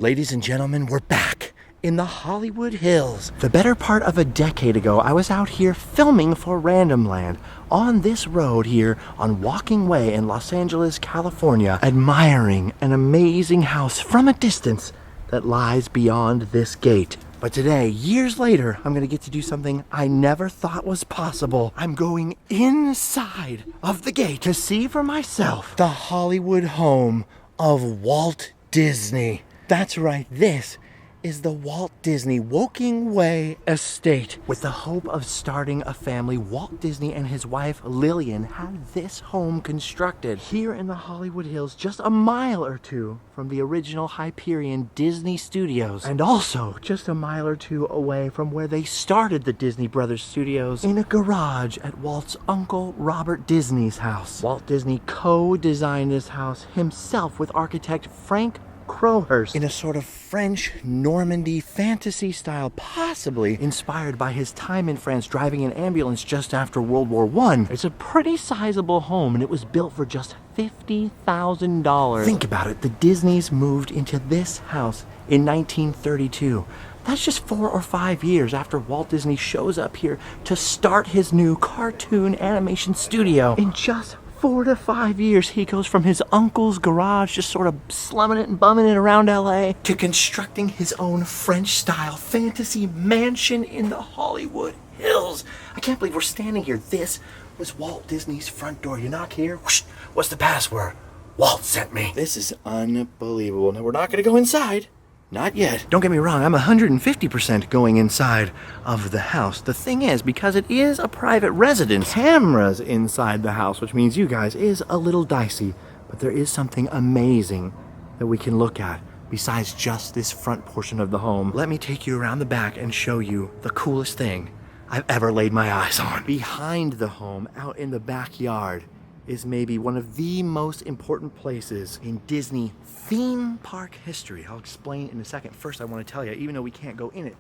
Ladies and gentlemen, we're back in the Hollywood Hills. The better part of a decade ago, I was out here filming for Random Land on this road here on Walking Way in Los Angeles, California, admiring an amazing house from a distance that lies beyond this gate. But today, years later, I'm gonna get to do something I never thought was possible. I'm going inside of the gate to see for myself the Hollywood home of Walt Disney. That's right, this is the Walt Disney Walking Way estate. With the hope of starting a family, Walt Disney and his wife Lillian had this home constructed here in the Hollywood Hills, just a mile or two from the original Hyperion Disney Studios, and also just a mile or two away from where they started the Disney Brothers Studios, in a garage at Walt's uncle Robert Disney's house. Walt Disney co-designed this house himself with architect Frank Crowhurst in a sort of French Normandy fantasy style, possibly inspired by his time in France driving an ambulance just after World War I. It's a pretty sizable home, and it was built for just $50,000. Think about it, the Disneys moved into this house in 1932. That's just 4 or 5 years after Walt Disney shows up here to start his new cartoon animation studio. In just 4 to 5 years, he goes from his uncle's garage, just sort of slumming it and bumming it around LA, to constructing his own French-style fantasy mansion in the Hollywood Hills. I can't believe we're standing here. This was Walt Disney's front door. You knock here, whoosh, what's the password? Walt sent me. This is unbelievable. Now, we're not going to go inside. Not yet. Don't get me wrong, I'm 150% going inside of the house. The thing is, because it is a private residence, cameras inside the house, which means you guys, is a little dicey. But there is something amazing that we can look at besides just this front portion of the home. Let me take you around the back and show you the coolest thing I've ever laid my eyes on. Behind the home, out in the backyard, is maybe one of the most important places in Disney theme park history. I'll explain in a second. First, I want to tell you, even though we can't go in it,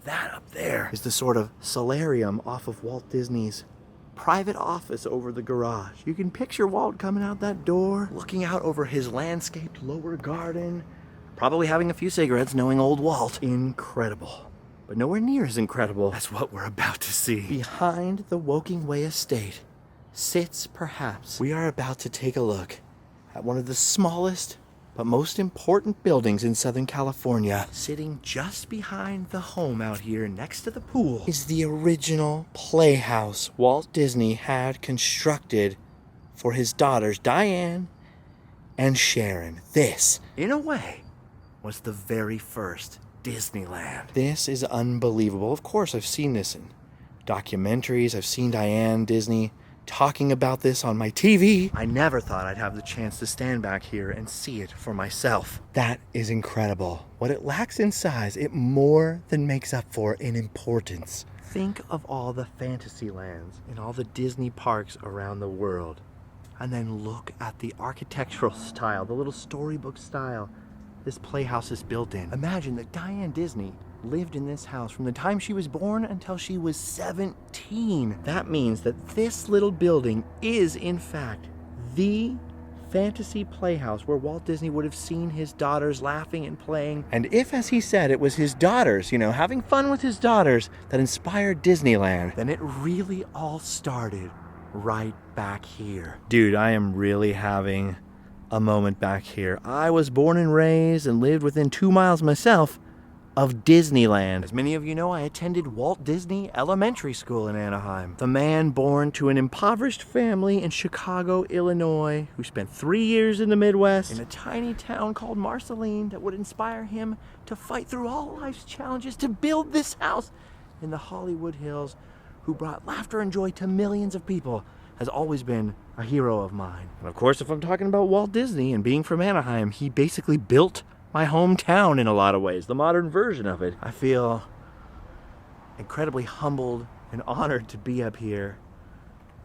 that up there is the sort of solarium off of Walt Disney's private office over the garage. You can picture Walt coming out that door, looking out over his landscaped lower garden, probably having a few cigarettes, knowing old Walt. Incredible. But nowhere near as incredible as what we're about to see. Behind the Walking Way estate sits, perhaps, we are about to take a look at one of the smallest but most important buildings in Southern California. Sitting just behind the home out here next to the pool is the original playhouse Walt Disney had constructed for his daughters Diane and Sharon. This, in a way, was the very first Disneyland. This is unbelievable. Of course, I've seen this in documentaries. I've seen Diane Disney talking about this on my TV. I never thought I'd have the chance to stand back here and see it for myself. That is incredible. What it lacks in size, it more than makes up for in importance. Think of all the fantasy lands in all the Disney parks around the world, and then look at the architectural style, the little storybook style this playhouse is built in. Imagine that Diane Disney lived in this house from the time she was born until she was 17. That means that this little building is, in fact, the fantasy playhouse where Walt Disney would have seen his daughters laughing and playing. And if, as he said, it was his daughters, having fun with his daughters that inspired Disneyland, then it really all started right back here. Dude, I am really having a moment back here. I was born and raised and lived within 2 miles myself of Disneyland. As many of you know, I attended Walt Disney Elementary School in Anaheim. The man born to an impoverished family in Chicago, Illinois, who spent 3 years in the Midwest in a tiny town called Marceline, that would inspire him to fight through all life's challenges to build this house in the Hollywood Hills, who brought laughter and joy to millions of people, has always been a hero of mine. And of course, if I'm talking about Walt Disney and being from Anaheim, he basically built my hometown in a lot of ways, the modern version of it. I feel incredibly humbled and honored to be up here.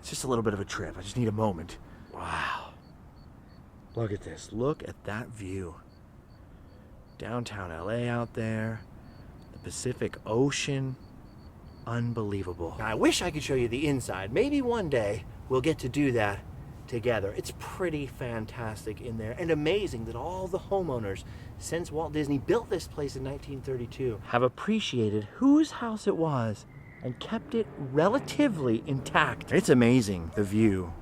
It's just a little bit of a trip. I just need a moment. Wow. Look at this. Look at that view. Downtown LA out there, the Pacific Ocean. Unbelievable. I wish I could show you the inside. Maybe one day we'll get to do that together. It's pretty fantastic in there, and amazing that all the homeowners since Walt Disney built this place in 1932 have appreciated whose house it was and kept it relatively intact. It's amazing, the view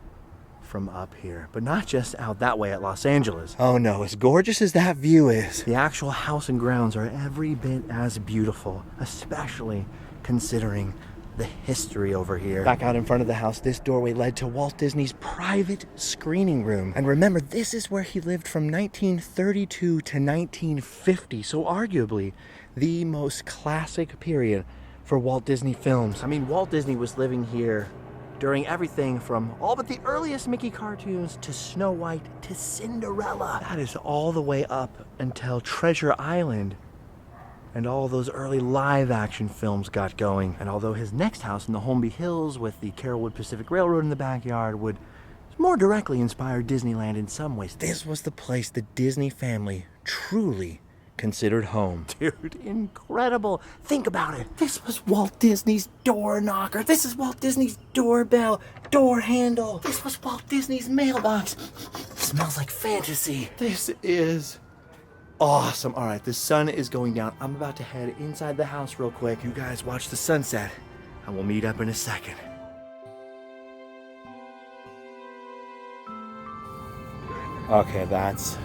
from up here, but not just out that way at Los Angeles. Oh no, as gorgeous as that view is, the actual house and grounds are every bit as beautiful, especially considering the history over here. Back out in front of the house, this doorway led to Walt Disney's private screening room. And remember, this is where he lived from 1932 to 1950, so arguably the most classic period for Walt Disney films. I mean, Walt Disney was living here during everything from all but the earliest Mickey cartoons to Snow White to Cinderella. That is all the way up until Treasure Island and all those early live action films got going. And although his next house in the Holmby Hills with the Carrollwood Pacific Railroad in the backyard would more directly inspire Disneyland in some ways, this was the place the Disney family truly considered home. Dude, incredible. Think about it. This was Walt Disney's door knocker. This is Walt Disney's doorbell, door handle. This was Walt Disney's mailbox. Smells like fantasy. This is awesome. All right, the sun is going down. I'm about to head inside the house real quick. You guys watch the sunset, and we'll meet up in a second. Okay, that's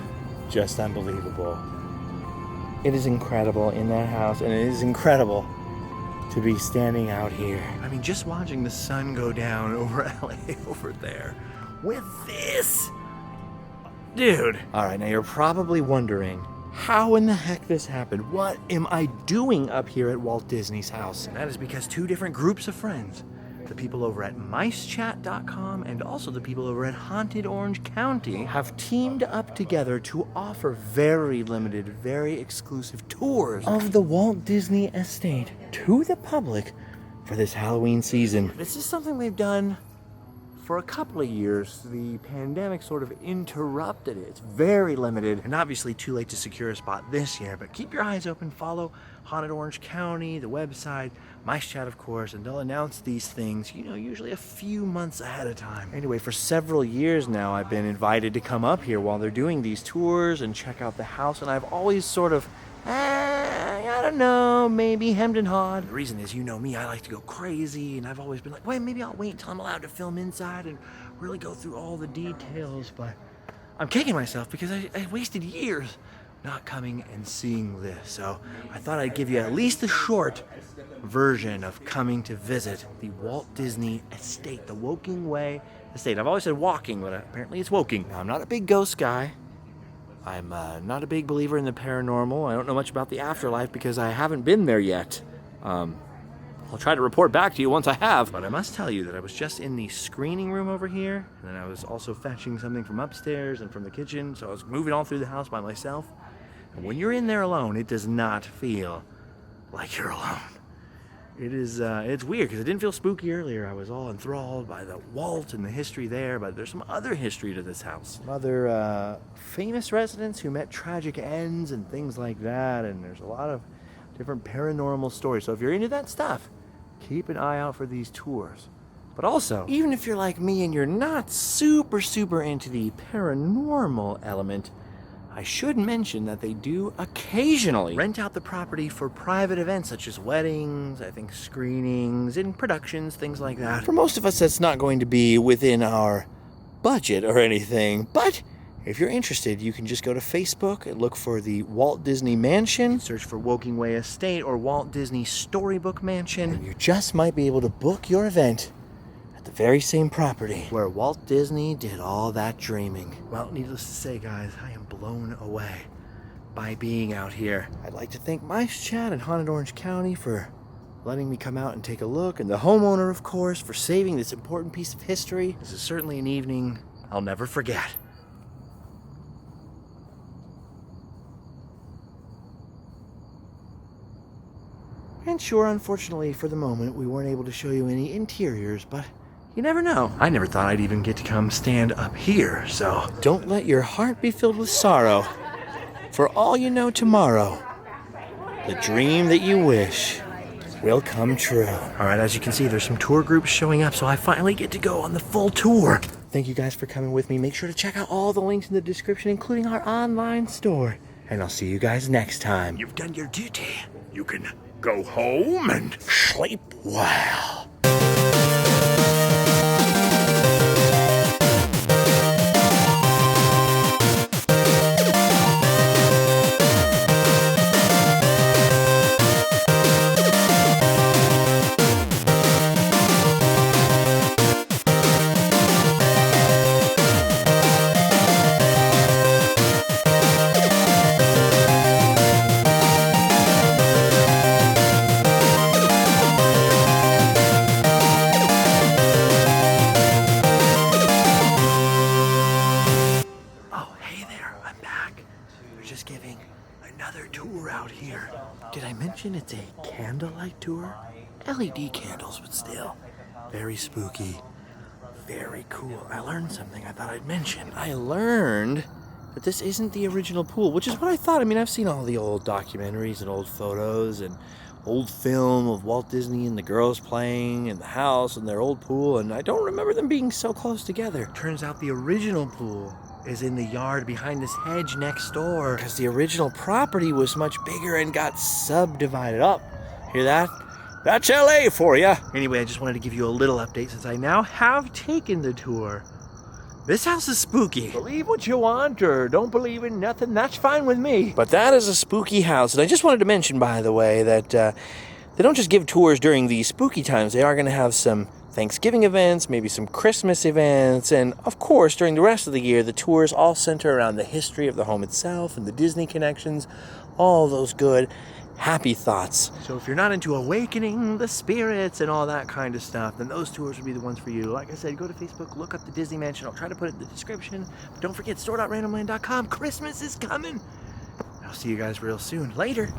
just unbelievable. It is incredible in that house, and it is incredible to be standing out here. I mean, just watching the sun go down over LA over there with this. Dude. All right, now you're probably wondering how in the heck this happened. What am I doing up here at Walt Disney's house? And that is because two different groups of friends, the people over at micechat.com and also the people over at Haunted Orange County, have teamed up together to offer very limited, very exclusive tours of the Walt Disney estate to the public for this Halloween season. This is something they've done for a couple of years. The pandemic sort of interrupted it. It's very limited and obviously too late to secure a spot this year, but keep your eyes open. Follow Haunted Orange County, the website, MiceChat, of course, and they'll announce these things, usually a few months ahead of time. Anyway, for several years now, I've been invited to come up here while they're doing these tours and check out the house, and I've always sort of, I don't know, maybe hemmed and hawed. The reason is, you know me, I like to go crazy, and I've always been like, wait, maybe I'll wait until I'm allowed to film inside and really go through all the details, but I'm kicking myself because I wasted years not coming and seeing this. So I thought I'd give you at least a short version of coming to visit the Walt Disney estate, the Woking Way estate. I've always said walking, but apparently it's Woking. Now, I'm not a big ghost guy. I'm not a big believer in the paranormal. I don't know much about the afterlife because I haven't been there yet. I'll try to report back to you once I have. But I must tell you that I was just in the screening room over here, and then I was also fetching something from upstairs and from the kitchen, so I was moving all through the house by myself. And when you're in there alone, it does not feel like you're alone. It is, it's weird because it didn't feel spooky earlier. I was all enthralled by the Walt and the history there, but there's some other history to this house. Some other famous residents who met tragic ends and things like that, and there's a lot of different paranormal stories. So if you're into that stuff, keep an eye out for these tours. But also, even if you're like me and you're not super into the paranormal element, I should mention that they do occasionally rent out the property for private events such as weddings, I think screenings, and productions, things like that. For most of us, that's not going to be within our budget or anything, but if you're interested, you can just go to Facebook and look for the Walt Disney Mansion, search for Woking Way Estate or Walt Disney Storybook Mansion, and you just might be able to book your event the very same property where Walt Disney did all that dreaming. Well, needless to say, guys, I am blown away by being out here. I'd like to thank MiceChat and Haunted Orange County for letting me come out and take a look, and the homeowner, of course, for saving this important piece of history. This is certainly an evening I'll never forget. And sure, unfortunately, for the moment, we weren't able to show you any interiors, but you never know. I never thought I'd even get to come stand up here, so don't let your heart be filled with sorrow. For all you know tomorrow, the dream that you wish will come true. All right, as you can see, there's some tour groups showing up, so I finally get to go on the full tour. thank you guys for coming with me. Make sure to check out all the links in the description, including our online store. And I'll see you guys next time. You've done your duty. You can go home and Sleep well. Just giving another tour out here. Did I mention it's a candlelight tour? LED candles, but still very spooky, very cool. I learned something I thought I'd mention. I learned that this isn't the original pool, which is what I thought. I mean, I've seen all the old documentaries and old photos and old film of Walt Disney and the girls playing in the house and their old pool, and I don't remember them being so close together. Turns out the original pool is in the yard behind this hedge next door, because the original property was much bigger and got subdivided up. Hear that? That's LA for ya. Anyway, I just wanted to give you a little update since I now have taken the tour. This house is spooky. Believe what you want or don't believe in nothing, that's fine with me. But that is a spooky house. And I just wanted to mention, by the way, that they don't just give tours during the spooky times. They are going to have some Thanksgiving events, maybe some Christmas events, and of course, during the rest of the year, the tours all center around the history of the home itself and the Disney connections, all those good, happy thoughts. So if you're not into awakening the spirits and all that kind of stuff, then those tours would be the ones for you. Like I said, go to Facebook, look up the Disney Mansion. I'll try to put it in the description. But don't forget, store.randomland.com. Christmas is coming. I'll see you guys real soon. Later.